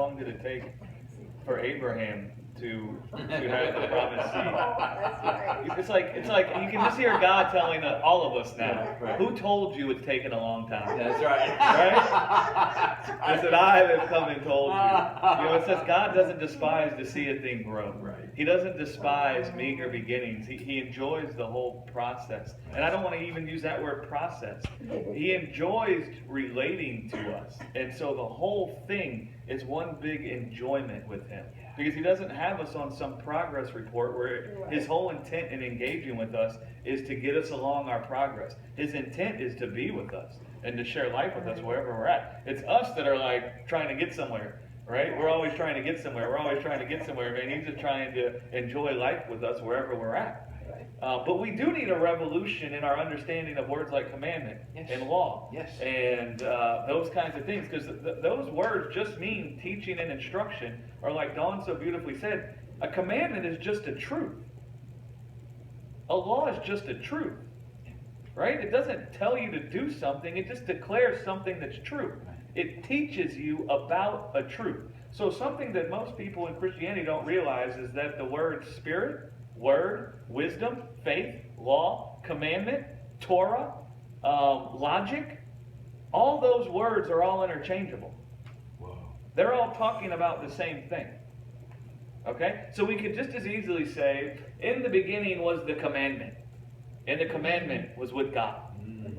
long did it take for Abraham to have the promised seed? That's right. It's like you can just hear God telling all of us now. Yeah, right. Who told you it's taken a long time? That's right. Right? It said, I have come and told you. You know, it says God doesn't despise to see a thing grow. Right. He doesn't despise meager beginnings. He enjoys the whole process. And I don't want to even use that word process. He enjoys relating to us. And so the whole thing is one big enjoyment with him. Because he doesn't have us on some progress report where his whole intent in engaging with us is to get us along our progress. His intent is to be with us and to share life with us wherever we're at. It's us that are like trying to get somewhere, right? We're always trying to get somewhere. We're always trying to get somewhere. And he's just trying to enjoy life with us wherever we're at. But we do need a revolution in our understanding of words like commandment and law and those kinds of things, because those words just mean teaching and instruction, or like Dawn so beautifully said, a commandment is just a truth. A law is just a truth, right? It doesn't tell you to do something. It just declares something that's true. It teaches you about a truth. So something that most people in Christianity don't realize is that the word spirit, word, wisdom, faith, law, commandment, Torah, logic, all those words are all interchangeable. Whoa. They're all talking about the same thing. Okay? So we could just as easily say, in the beginning was the commandment. And the commandment was with God.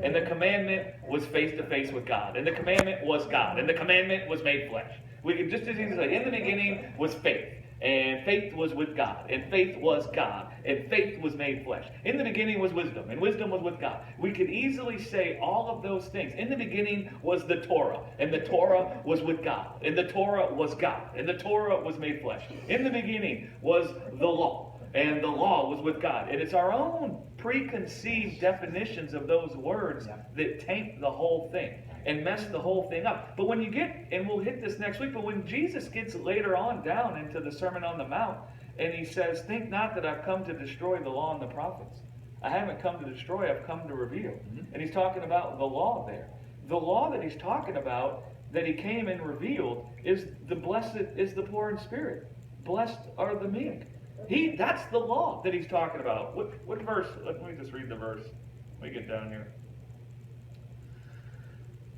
And the commandment was face to face with God. And the commandment was God. And the commandment was made flesh. We could just as easily say, in the beginning was faith. And faith was with God. And faith was God. And faith was made flesh. In the beginning was wisdom. And wisdom was with God. We could easily say all of those things. In the beginning was the Torah. And the Torah was with God. And the Torah was God. And the Torah was made flesh. In the beginning was the law. And the law was with God. And it's our own preconceived definitions of those words that taint the whole thing and mess the whole thing up. But when you get, and we'll hit this next week, but when Jesus gets later on down into the Sermon on the Mount, and he says, think not that I've come to destroy the law and the prophets. I haven't come to destroy, I've come to reveal. And he's talking about the law there. The law that he's talking about, that he came and revealed, is the blessed is the poor in spirit. Blessed are the meek. That's the law that he's talking about. What verse? Let me just read the verse. Let me get down here.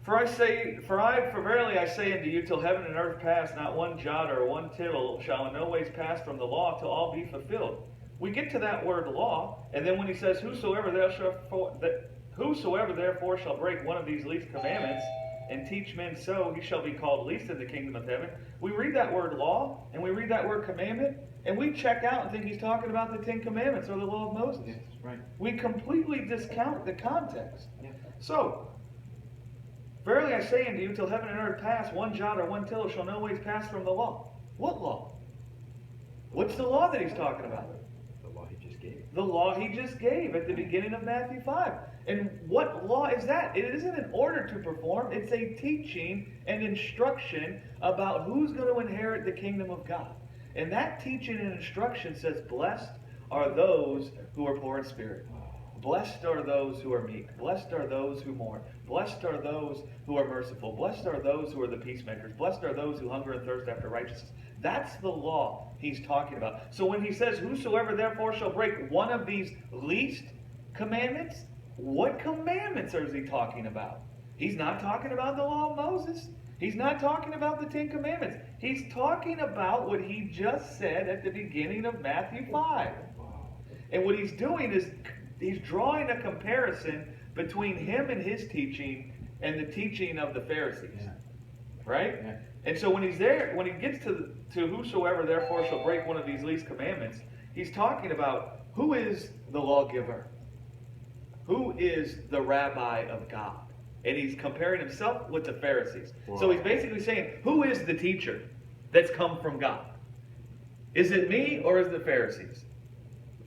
For verily I say unto you, till heaven and earth pass, not one jot or one tittle shall in no ways pass from the law till all be fulfilled. We get to that word law, and then when he says, whosoever therefore shall break one of these least commandments and teach men so, he shall be called least in the kingdom of heaven. We read that word law, and we read that word commandment, and we check out and think he's talking about the Ten Commandments or the law of Moses. Yes, right. We completely discount the context. So, verily I say unto you, till heaven and earth pass, one jot or one tittle shall no ways pass from the law. What law? What's the law that he's talking about? The law he just gave. The law he just gave at the beginning of Matthew 5. And what law is that? It isn't an order to perform. It's a teaching and instruction about who's going to inherit the kingdom of God. And that teaching and instruction says, blessed are those who are poor in spirit. Blessed are those who are meek. Blessed are those who mourn. Blessed are those who are merciful. Blessed are those who are the peacemakers. Blessed are those who hunger and thirst after righteousness. That's the law he's talking about. So when he says, whosoever therefore shall break one of these least commandments, what commandments is he talking about? He's not talking about the law of Moses. He's not talking about the Ten Commandments. He's talking about what he just said at the beginning of Matthew 5. And what he's doing is he's drawing a comparison between him and his teaching and the teaching of the Pharisees. Right? Yeah. And so when he's there, when he gets to whosoever therefore shall break one of these least commandments, he's talking about who is the lawgiver? Who is the rabbi of God? And he's comparing himself with the Pharisees. Wow. So he's basically saying, who is the teacher that's come from God? Is it me or is it the Pharisees?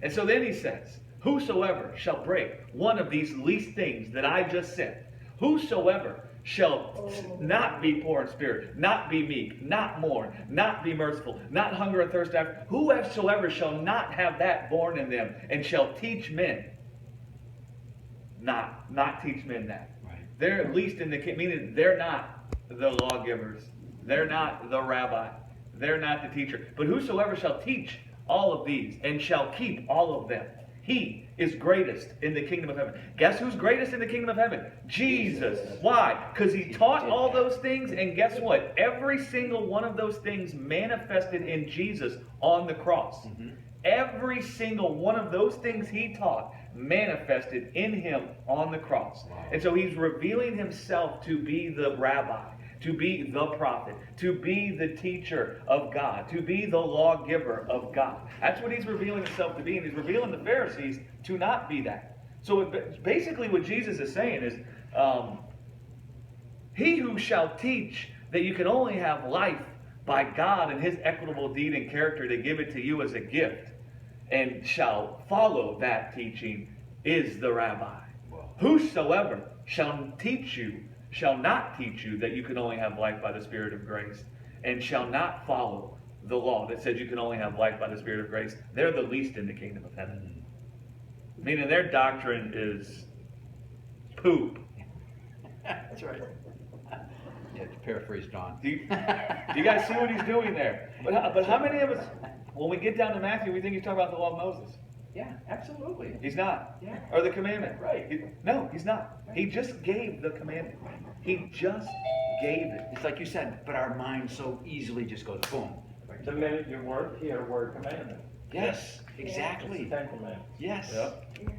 And so then he says, whosoever shall break one of these least things that I just said, whosoever shall not be poor in spirit, not be meek, not mourn, not be merciful, not hunger and thirst after, whosoever shall not have that born in them and shall teach men, not teach men that. Right. They're at least in the, meaning they're not the lawgivers They're not the rabbi. They're not the teacher. But whosoever shall teach all of these and shall keep all of them, he is greatest in the kingdom of heaven. Guess who's greatest in the kingdom of heaven? Jesus. Why? Because he taught all those things, and guess what? Every single one of those things manifested in Jesus on the cross. Every single one of those things he taught manifested in him on the cross. And so he's revealing himself to be the rabbi, to be the prophet, to be the teacher of God, to be the lawgiver of God. That's what he's revealing himself to be, and he's revealing the Pharisees to not be that. So basically what Jesus is saying is, he who shall teach that you can only have life by God and his equitable deed and character to give it to you as a gift, and shall follow that teaching, is the rabbi. Whosoever shall not teach you that you can only have life by the Spirit of grace, and shall not follow the law that says you can only have life by the Spirit of grace, they're the least in the kingdom of heaven. Meaning their doctrine is poop. That's right. Yeah, to paraphrase John. Do you guys see what he's doing there? But how many of us, when we get down to Matthew, we think he's talking about the law of Moses? Yeah, absolutely. He's not. Yeah. Or the commandment. Right. No, he's not. He just gave the commandment. He just gave it. It's like you said, but our mind so easily just goes boom. The minute you work, hear the word commandment. Yes, exactly. It's the 10 Commandments. Yes. Yep.